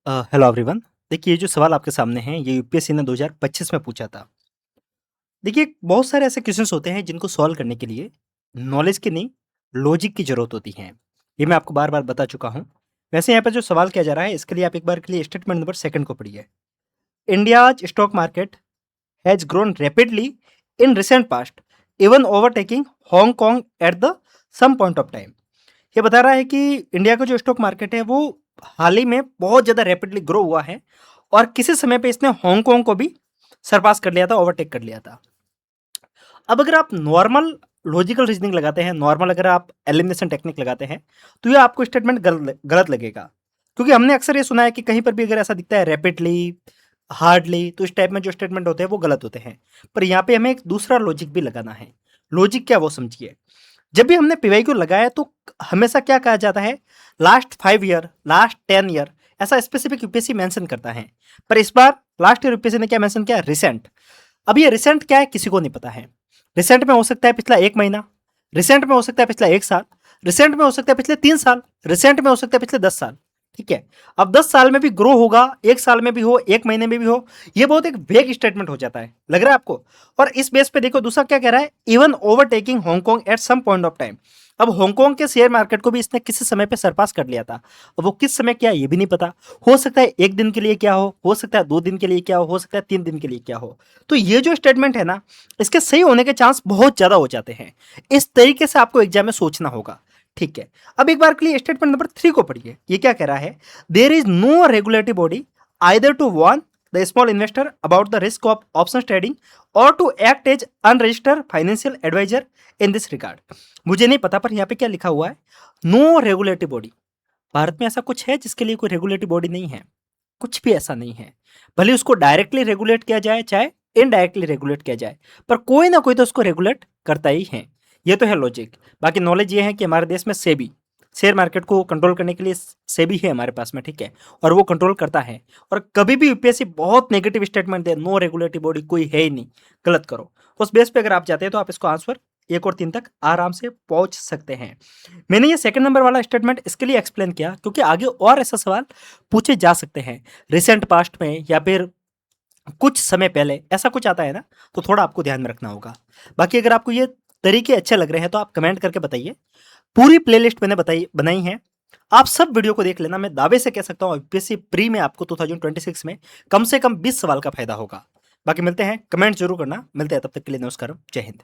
Hello everyone. देखिए, ये जो सवाल आपके सामने है, ये यूपीएससी ने 2025 में पूछा था। देखिए, बहुत सारे ऐसे क्वेश्चंस होते हैं जिनको सॉल्व करने के लिए नॉलेज की नहीं, लॉजिक की ज़रूरत होती है। ये मैं आपको बार-बार बता चुका हूँ। वैसे यहाँ पे जो सवाल किया जा रहा है, इसके लिए आप एक बार के लिए स्टेटमेंट नंबर 2 को पढ़िए। India's stock market has grown rapidly in recent past, even overtaking Hong Kong at the some point of time. ये बता रहा है कि इंडिया का जो स्टॉक मार्केट है, वो हाल ही में बहुत ज़्यादा रैपिडली ग्रो हुआ है और किसी समय पे इसने हांगकांग को भी सरपास कर लिया था, ओवरटेक कर लिया था। अब अगर आप नॉर्मल लॉजिकल रीजनिंग लगाते हैं, नॉर्मल अगर आप एलिमिनेशन टेक्निक लगाते हैं, तो ये आपको स्टेटमेंट गलत लगेगा। क्योंकि हमने अक्सर ये सुना है कि कहीं पर भी अगर ऐसा दिखता है रैपिडली, हार्डली, तो इस टाइप में जो स्टेटमेंट होते हैं वो गलत होते हैं। पर यहाँ पे हमें एक दूसरा लॉजिक भी लगाना है। लॉजिक क्या, वो समझिए। जब भी हमने पीवाई को लगाया तो हमेशा क्या कहा जाता है, लास्ट 5 ईयर, लास्ट 10 ईयर, ऐसा स्पेसिफिक यूपीएससी मेंशन करता है। पर इस बार लास्ट ईयर यूपीएससी ने क्या मेंशन किया, रिसेंट। अब ये रिसेंट क्या है किसी को नहीं पता है। रिसेंट में हो सकता है पिछला 1 महीना, रिसेंट में हो सकता है पिछला 1 साल, रिसेंट में हो सकता है पिछले 3 साल, रिसेंट में हो सकता है पिछले 10 साल। ठीक है। अब 10 साल में भी ग्रो होगा, 1 साल में भी हो, 1 महीने में भी हो, ये बहुत एक वेग स्टेटमेंट हो जाता है, लग रहा है आपको। और इस बेस पे देखो दूसरा क्या कह रहा है, even overtaking Hong Kong at some point of time. अब हांगकांग के शेयर मार्केट को भी इसने किसी समय पे सरपास कर लिया था। अब वो किस समय क्या है ये भी नहीं पता। हो सकता है 1 दिन के लिए क्या हो सकता है 2 दिन के लिए क्या हो सकता है 3 दिन के लिए क्या हो। तो ये जो स्टेटमेंट है ना, इसके सही होने के चांस बहुत ज्यादा हो जाते हैं। इस तरीके से आपको एग्जाम में सोचना होगा। ठीक है। अब एक बार के लिए स्टेटमेंट नंबर 3 को पढ़िए। ये क्या कह रहा है, there is no regulatory body either to warn the small investor about the risk of option trading और to act as unregistered financial adviser in this regard. मुझे नहीं पता, पर यहाँ पे क्या लिखा हुआ है, नो रेगुलेटरी बॉडी। भारत में ऐसा कुछ है जिसके लिए कोई रेगुलेटरी बॉडी नहीं है? कुछ भी ऐसा नहीं है। भले उसको डायरेक्टली रेगुलेट किया जाए, चाहे इनडायरेक्टली रेगुलेट किया जाए, पर कोई ना कोई तो उसको रेगुलेट करता ही है। ये तो है लॉजिक। बाकी नॉलेज ये है कि हमारे देश में सेबी, शेयर मार्केट को कंट्रोल करने के लिए सेबी है हमारे पास में, ठीक है, और वो कंट्रोल करता है। और कभी भी यूपीएससी बहुत नेगेटिव स्टेटमेंट दे, नो रेगुलेटरी बॉडी कोई है ही नहीं, गलत करो, उस बेस पे अगर आप जाते हैं तो आप इसको आंसर 1 और 3 तक आराम से पहुंच सकते हैं। मैंने ये सेकंड नंबर वाला स्टेटमेंट इसके लिए एक्सप्लेन किया क्योंकि आगे और ऐसा सवाल पूछे जा सकते हैं रिसेंट पास्ट में, या फिर कुछ समय पहले ऐसा कुछ आता है ना, तो थोड़ा आपको ध्यान में रखना होगा। बाकी अगर आपको ये तरीके अच्छे लग रहे हैं तो आप कमेंट करके बताइए। पूरी प्लेलिस्ट मैंने बनाई है, आप सब वीडियो को देख लेना। मैं दावे से कह सकता हूँ यूपीएससी प्री में आपको 2026 में कम से कम 20 सवाल का फायदा होगा। बाकी मिलते हैं, कमेंट जरूर करना। मिलते हैं, तब तक के लिए नमस्कार, जय हिंद।